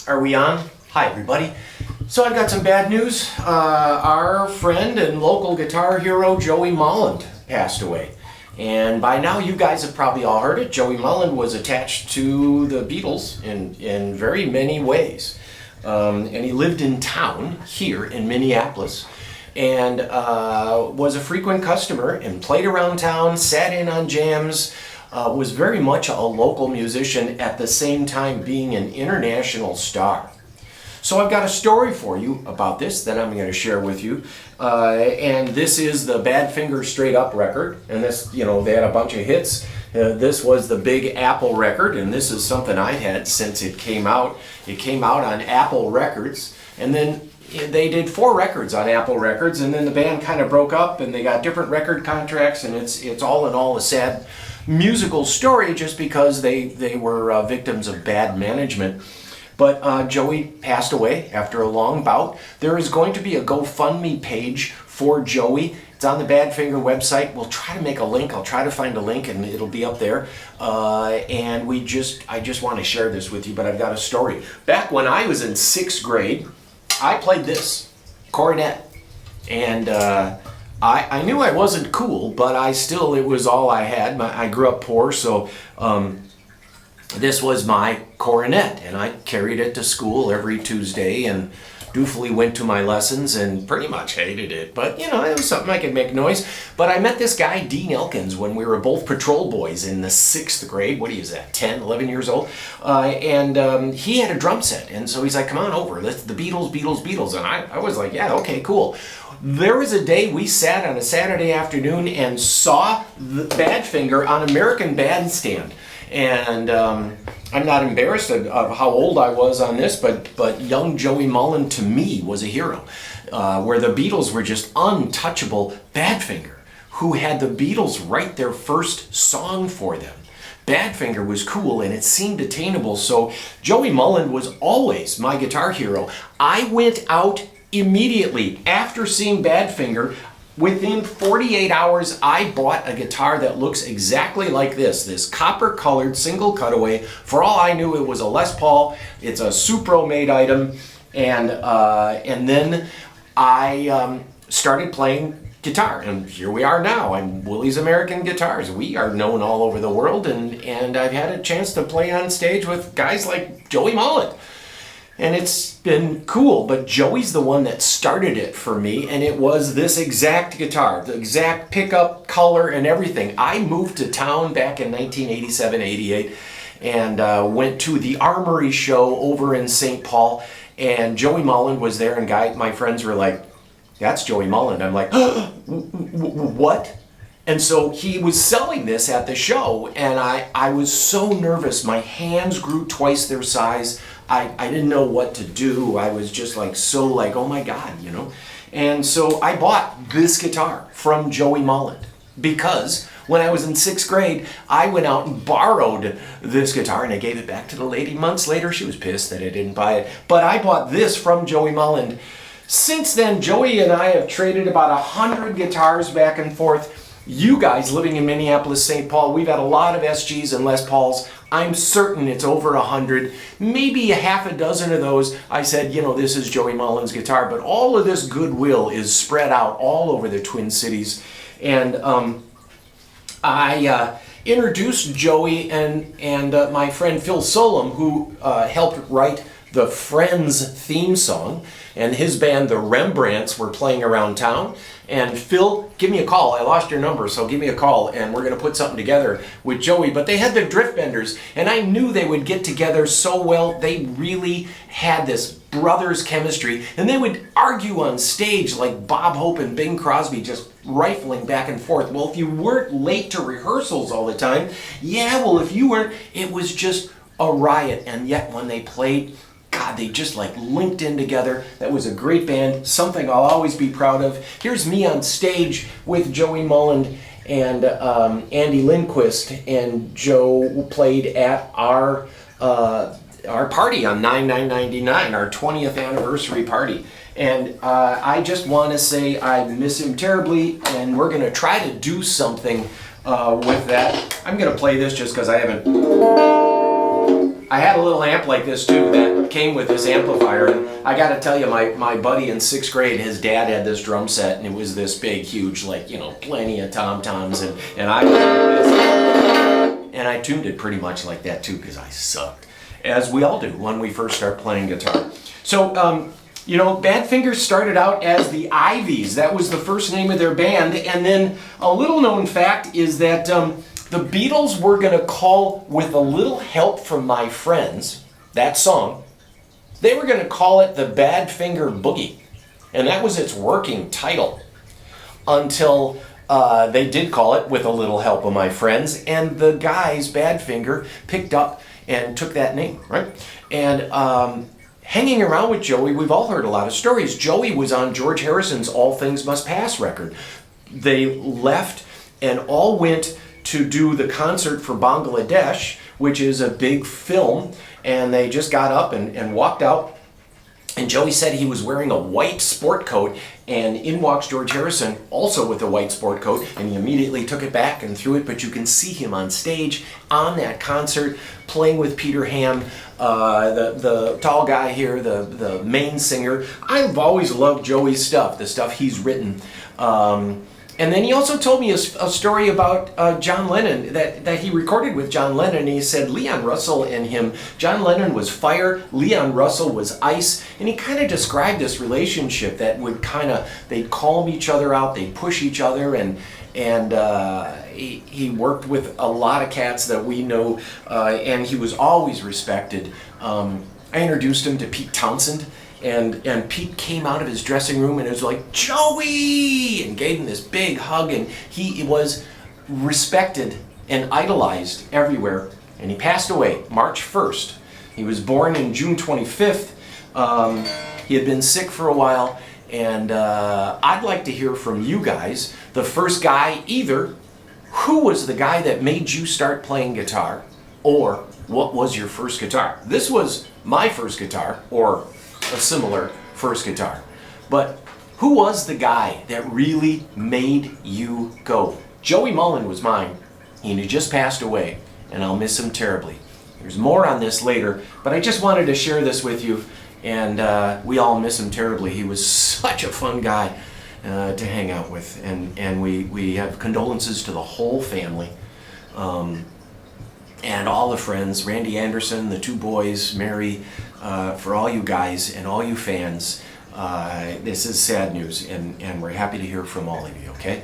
Are we on? Hi, everybody. So I've got some bad news. Our friend and local guitar hero, Joey Molland, passed away. And by now you guys have probably all heard it. Joey Molland was attached to the Beatles in very many ways. And he lived in town here in Minneapolis and was a frequent customer and played around town, sat in on jams, was very much a local musician at the same time being an international star. So I've got a story for you about this that I'm going to share with you. And this is the Badfinger Straight Up record. And this, they had a bunch of hits. This was the Big Apple record, and this is something I've had since it came out. It came out on Apple Records, and then they did 4 records on Apple Records, and then the band kind of broke up, and they got different record contracts, and it's all in all a sad musical story just because they were victims of bad management. But Joey passed away after a long bout. There is going to be a GoFundMe page for Joey. It's on the Badfinger website. We'll try to make a link. I'll try to find a link and it'll be up there. And I just want to share this with you, but I've got a story. Back when I was in 6th grade, I played this, cornet. And I knew I wasn't cool, but it was all I had. I grew up poor, so this was my cornet, and I carried it to school every Tuesday and dutifully went to my lessons and pretty much hated it. But, it was something I could make noise. But I met this guy, Dean Elkins, when we were both patrol boys in the 6th grade. What is that, 10, 11 years old? And he had a drum set, and so he's like, come on over, let's the Beatles. And I was like, yeah, okay, cool. There was a day we sat on a Saturday afternoon and saw the Badfinger on American Bandstand. And I'm not embarrassed of how old I was on this, but young Joey Molland to me was a hero. Where the Beatles were just untouchable. Badfinger, who had the Beatles write their first song for them. Badfinger was cool and it seemed attainable, so Joey Molland was always my guitar hero. I went out immediately after seeing Badfinger. Within 48 hours, I bought a guitar that looks exactly like this copper-colored single cutaway. For all I knew, it was a Les Paul. It's a Supro-made item, and then I started playing guitar, and here we are now. I'm Willie's American Guitars. We are known all over the world, and I've had a chance to play on stage with guys like Joey Molland. And it's been cool, but Joey's the one that started it for me, and it was this exact guitar, the exact pickup, color, and everything. I moved to town back in 1987, 88, and went to the Armory show over in St. Paul, and Joey Molland was there, and my friends were like, that's Joey Molland. I'm like, what? And so he was selling this at the show, and I was so nervous. My hands grew twice their size. I didn't know what to do. I was just oh my God, And so I bought this guitar from Joey Molland because when I was in 6th grade, I went out and borrowed this guitar and I gave it back to the lady months later. She was pissed that I didn't buy it. But I bought this from Joey Molland. Since then, Joey and I have traded about 100 guitars back and forth. You guys living in Minneapolis, St. Paul, we've had a lot of SGs and Les Pauls. I'm certain it's over 100, maybe a half a dozen of those. I said, this is Joey Molland's guitar, but all of this goodwill is spread out all over the Twin Cities. And I introduced Joey and my friend Phil Solom, who helped write the Friends theme song, and his band, the Rembrandts, were playing around town. And Phil, give me a call. I lost your number, so give me a call, and we're going to put something together with Joey. But they had the Drift Benders, and I knew they would get together so well. They really had this brothers chemistry, and they would argue on stage like Bob Hope and Bing Crosby, just rifling back and forth. Well, if you weren't late to rehearsals all the time, if you weren't, it was just a riot. And yet when they played, God, they just linked in together. That was a great band, something I'll always be proud of. Here's me on stage with Joey Molland and Andy Lindquist, and Joe played at our party on 9/9/99, our 20th anniversary party. And I just want to say I miss him terribly, and we're going to try to do something with that. I'm going to play this just because I haven't I had a little amp like this too that came with this amplifier, and I got to tell you, my buddy in 6th grade, his dad had this drum set, and it was this big, huge, like, you know, plenty of tom-toms, and I tuned it pretty much like that too, because I sucked, as we all do when we first start playing guitar. So, you know, Badfinger started out as the Ivies. That was the first name of their band, and then a little known fact is that the Beatles were going to call With a Little Help from My Friends, that song, they were going to call it the Badfinger Boogie. And that was its working title until they did call it With a Little Help of My Friends. And the guys, Badfinger, picked up and took that name, right? And hanging around with Joey, we've all heard a lot of stories. Joey was on George Harrison's All Things Must Pass record. They left and all went to do the concert for Bangladesh, which is a big film, and they just got up and walked out, and Joey said he was wearing a white sport coat, and in walks George Harrison also with a white sport coat, and he immediately took it back and threw it, but you can see him on stage on that concert playing with Peter Ham, the tall guy here, the main singer. I've always loved Joey's stuff, the stuff he's written. And then he also told me a story about John Lennon, that he recorded with John Lennon. He said Leon Russell and him, John Lennon was fire, Leon Russell was ice, and he kind of described this relationship that would they'd calm each other out, they'd push each other, and he worked with a lot of cats that we know, and he was always respected. I introduced him to Pete Townsend, and Pete came out of his dressing room and it was like, Joey! And gave him this big hug, and he was respected and idolized everywhere. And he passed away March 1st. He was born in June 25th. He had been sick for a while, and I'd like to hear from you guys. The first guy, either who was the guy that made you start playing guitar, or what was your first guitar? This was my first guitar, or a similar first guitar. But who was the guy that really made you go? Joey Molland was mine. He had just passed away, and I'll miss him terribly. There's more on this later, but I just wanted to share this with you, and we all miss him terribly. He was such a fun guy to hang out with, and we have condolences to the whole family. And all the friends, Randy Anderson, the two boys, Mary, for all you guys and all you fans, this is sad news, and we're happy to hear from all of you, okay?